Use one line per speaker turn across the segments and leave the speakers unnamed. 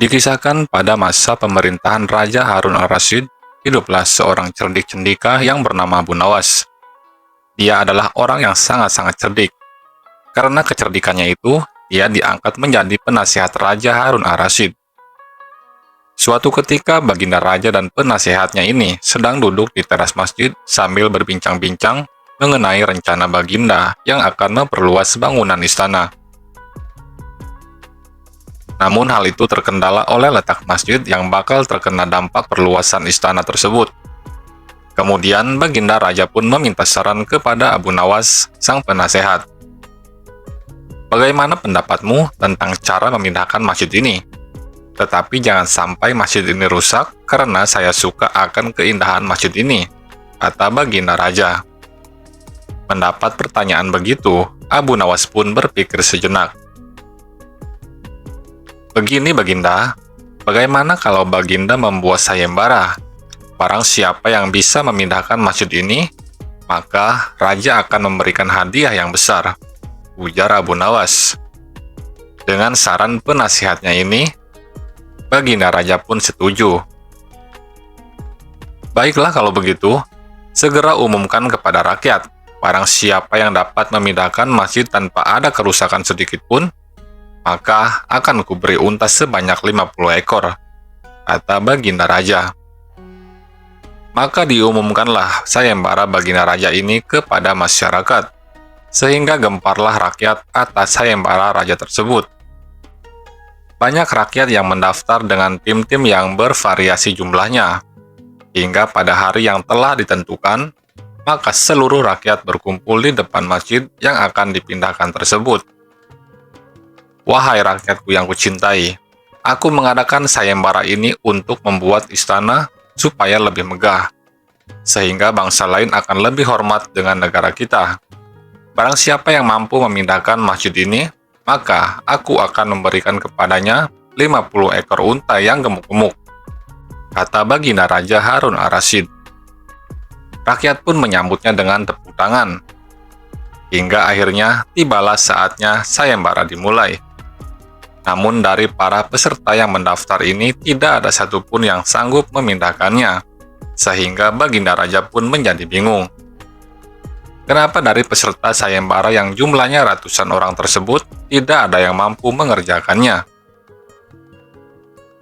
Dikisahkan pada masa pemerintahan Raja Harun al-Rasyid, hiduplah seorang cerdik cendika yang bernama Abu Nawas. Dia adalah orang yang sangat-sangat cerdik. Karena kecerdikannya itu, dia diangkat menjadi penasihat Raja Harun al-Rasyid. Suatu ketika, Baginda Raja dan penasihatnya ini sedang duduk di teras masjid sambil berbincang-bincang mengenai rencana Baginda yang akan memperluas bangunan istana. Namun hal itu terkendala oleh letak masjid yang bakal terkena dampak perluasan istana tersebut. Kemudian Baginda Raja pun meminta saran kepada Abu Nawas, sang penasehat. Bagaimana pendapatmu tentang cara memindahkan masjid ini? Tetapi jangan sampai masjid ini rusak karena saya suka akan keindahan masjid ini, kata Baginda Raja. Mendapat pertanyaan begitu, Abu Nawas pun berpikir sejenak. Begini Baginda, bagaimana kalau Baginda membuat sayembara? Barang siapa yang bisa memindahkan masjid ini, maka Raja akan memberikan hadiah yang besar, ujar Abu Nawas. Dengan saran penasihatnya ini, Baginda Raja pun setuju. Baiklah kalau begitu, segera umumkan kepada rakyat, barang siapa yang dapat memindahkan masjid tanpa ada kerusakan sedikit pun, maka akan kuberi unta sebanyak 50 ekor, kata Baginda Raja. Maka diumumkanlah sayembara Baginda Raja ini kepada masyarakat, sehingga gemparlah rakyat atas sayembara Raja tersebut. Banyak rakyat yang mendaftar dengan tim-tim yang bervariasi jumlahnya, hingga pada hari yang telah ditentukan, maka seluruh rakyat berkumpul di depan masjid yang akan dipindahkan tersebut. Wahai rakyatku yang kucintai, aku mengadakan sayembara ini untuk membuat istana supaya lebih megah, sehingga bangsa lain akan lebih hormat dengan negara kita. Barang siapa yang mampu memindahkan masjid ini, maka aku akan memberikan kepadanya 50 ekor unta yang gemuk-gemuk, kata Baginda Raja Harun al-Rasyid. Rakyat pun menyambutnya dengan tepuk tangan, hingga akhirnya tibalah saatnya sayembara dimulai. Namun dari para peserta yang mendaftar ini tidak ada satupun yang sanggup memindahkannya, sehingga Baginda Raja pun menjadi bingung. Kenapa dari peserta sayembara yang jumlahnya ratusan orang tersebut tidak ada yang mampu mengerjakannya?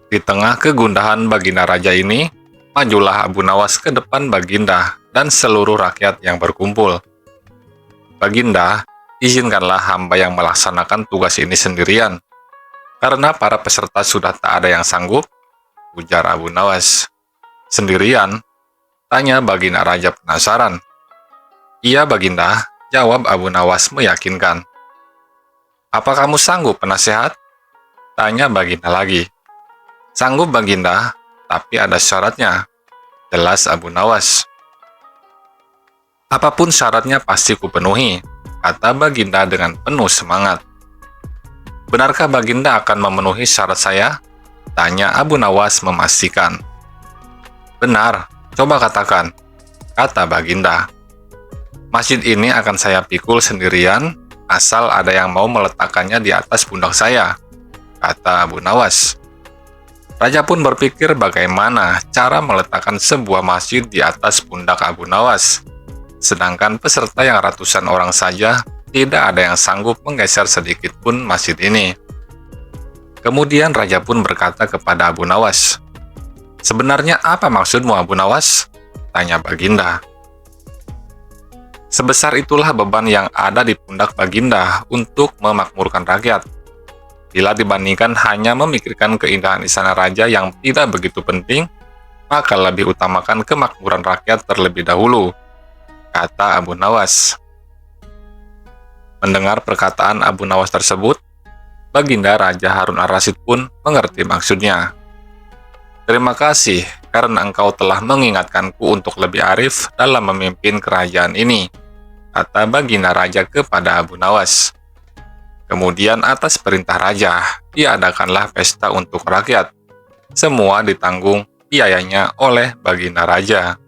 Di tengah kegundahan Baginda Raja ini, majulah Abu Nawas ke depan Baginda dan seluruh rakyat yang berkumpul. Baginda, izinkanlah hamba yang melaksanakan tugas ini sendirian, karena para peserta sudah tak ada yang sanggup, ujar Abu Nawas. Sendirian? Tanya Baginda Raja penasaran. Iya Baginda, jawab Abu Nawas meyakinkan. Apa kamu sanggup penasehat? Tanya Baginda lagi. Sanggup Baginda, tapi ada syaratnya, jelas Abu Nawas. Apapun syaratnya pasti kupenuhi, kata Baginda dengan penuh semangat. Benarkah Baginda akan memenuhi syarat saya? Tanya Abu Nawas memastikan. Benar, coba katakan, kata Baginda. Masjid ini akan saya pikul sendirian, asal ada yang mau meletakkannya di atas pundak saya, kata Abu Nawas. Raja pun berpikir bagaimana cara meletakkan sebuah masjid di atas pundak Abu Nawas. Sedangkan peserta yang ratusan orang saja, tidak ada yang sanggup menggeser sedikit pun masjid ini. Kemudian Raja pun berkata kepada Abu Nawas, "Sebenarnya apa maksudmu Abu Nawas?" tanya Baginda. Sebesar itulah beban yang ada di pundak Baginda untuk memakmurkan rakyat. Bila dibandingkan hanya memikirkan keindahan istana raja yang tidak begitu penting, maka lebih utamakan kemakmuran rakyat terlebih dahulu, kata Abu Nawas. Mendengar perkataan Abu Nawas tersebut, Baginda Raja Harun al-Rasyid pun mengerti maksudnya. Terima kasih karena engkau telah mengingatkanku untuk lebih arif dalam memimpin kerajaan ini, kata Baginda Raja kepada Abu Nawas. Kemudian atas perintah Raja, diadakanlah pesta untuk rakyat. Semua ditanggung biayanya oleh Baginda Raja.